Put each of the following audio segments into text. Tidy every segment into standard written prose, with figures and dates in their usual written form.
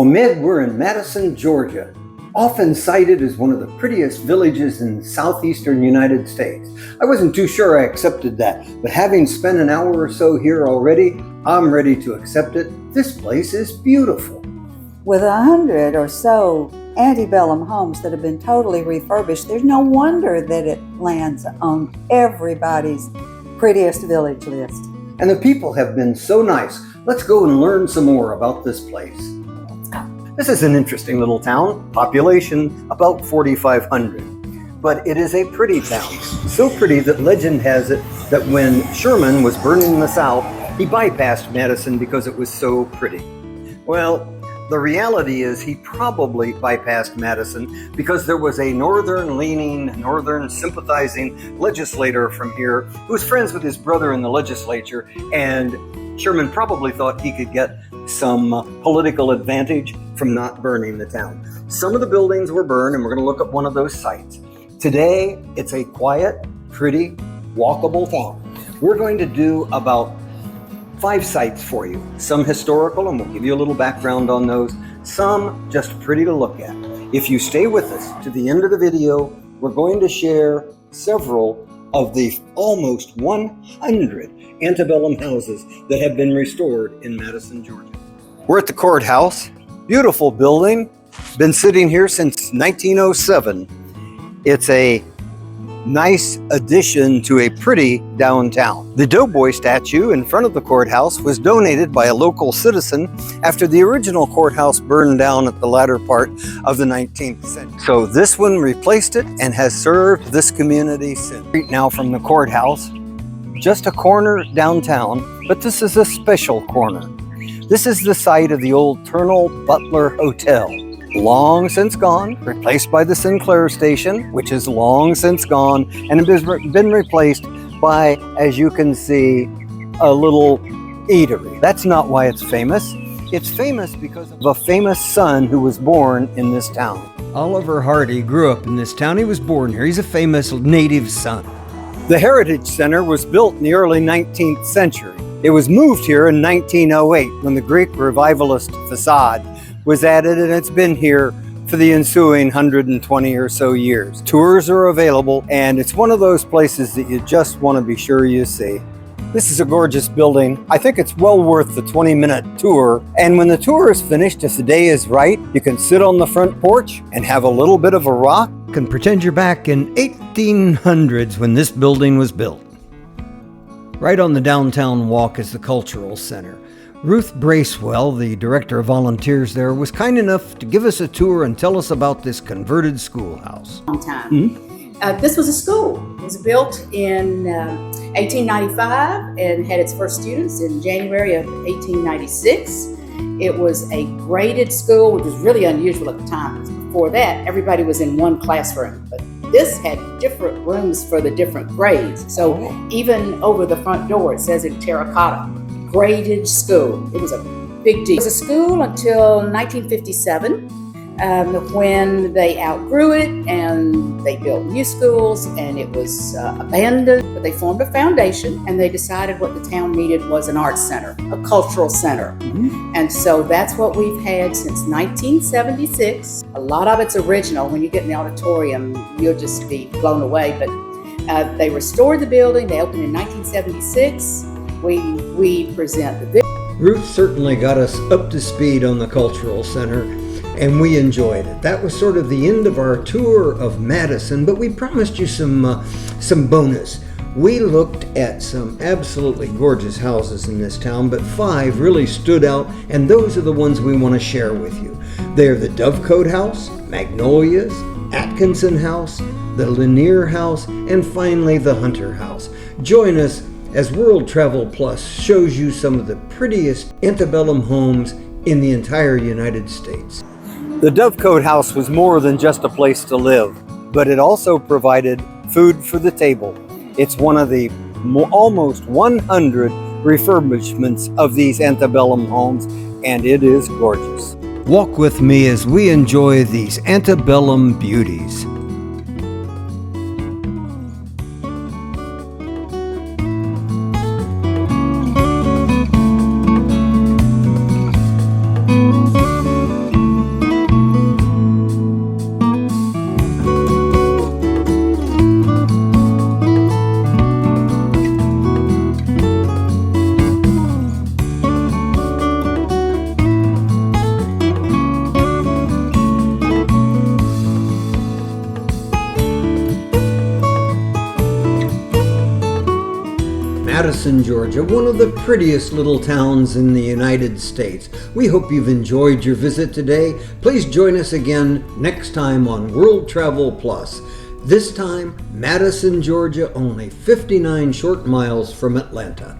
We're in Madison, Georgia, often cited as one of the prettiest villages in the southeastern United States. I wasn't too sure I accepted that, but having spent an hour or so here already, I'm ready to accept it. This place is beautiful. With 100 or so antebellum homes that have been totally refurbished, there's no wonder that it lands on everybody's prettiest village list. And the people have been so nice. Let's go and learn some more about this place. This is an interesting little town, population about 4,500. But it is a pretty town, so pretty that legend has it that when Sherman was burning the South, he bypassed Madison because it was so pretty. Well, the reality is he probably bypassed Madison because there was a northern-leaning, northern-sympathizing legislator from here who was friends with his brother in the legislature, and Sherman probably thought he could get some political advantage from not burning the town. Some of the buildings were burned, and we're going to look at one of those sites. Today, it's a quiet, pretty, walkable town. We're going to do about 5 sites for you. Some historical, and we'll give you a little background on those. Some just pretty to look at. If you stay with us to the end of the video, we're going to share several of the almost 100 antebellum houses that have been restored in Madison, Georgia. We're at the courthouse. Beautiful building. Been sitting here since 1907. It's a nice addition to a pretty downtown. The Doughboy statue in front of the courthouse was donated by a local citizen after the original courthouse burned down at the latter part of the 19th century. So this one replaced it and has served this community since. Now from the courthouse, just a corner downtown, but this is a special corner. This is the site of the old Turnell Butler Hotel. Long since gone, replaced by the Sinclair station, which is long since gone, and it has been replaced by, as you can see, a little eatery. That's not why it's famous. It's famous because of a famous son who was born in this town. Oliver Hardy grew up in this town. He was born here. He's a famous native son. The Heritage Center was built in the early 19th century. It was moved here in 1908 when the Greek revivalist facade was added, and it's been here for the ensuing 120 or so years. Tours are available, and it's one of those places that you just want to be sure you see. This is a gorgeous building. I think it's well worth the 20-minute tour. And when the tour is finished, if the day is right, you can sit on the front porch and have a little bit of a rock and pretend you're back in 1800s when this building was built. Right on the downtown walk is the Cultural Center. Ruth Bracewell, the director of volunteers there, was kind enough to give us a tour and tell us about this converted schoolhouse. This was a school. It was built in 1895 and had its first students in January of 1896. It was a graded school, which was really unusual at the time. Before that, everybody was in one classroom, but this had different rooms for the different grades. So even over the front door, it says in terracotta, graded school. It was a big deal. It was a school until 1957 when they outgrew it and they built new schools, and it was abandoned. But they formed a foundation and they decided what the town needed was an arts center, a cultural center. And so that's what we've had since 1976. A lot of it's original. When you get in the auditorium, you'll just be blown away. But they restored the building. They opened in 1976. We present the video. Ruth certainly got us up to speed on the Cultural Center, and we enjoyed it. That was sort of the end of our tour of Madison, but we promised you some bonus. We looked at some absolutely gorgeous houses in this town, but 5 really stood out, and those are the ones we want to share with you. They're the Dovecote House, Magnolias, Atkinson House, the Lanier House, and finally the Hunter House. Join us as World Travel Plus shows you some of the prettiest antebellum homes in the entire United States. The Dovecote House was more than just a place to live, but it also provided food for the table. It's one of the almost 100 refurbishments of these antebellum homes, and it is gorgeous. Walk with me as we enjoy these antebellum beauties. Madison, Georgia, one of the prettiest little towns in the United States. We hope you've enjoyed your visit today. Please join us again next time on World Travel Plus. This time, Madison, Georgia, only 59 short miles from Atlanta.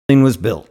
building was built.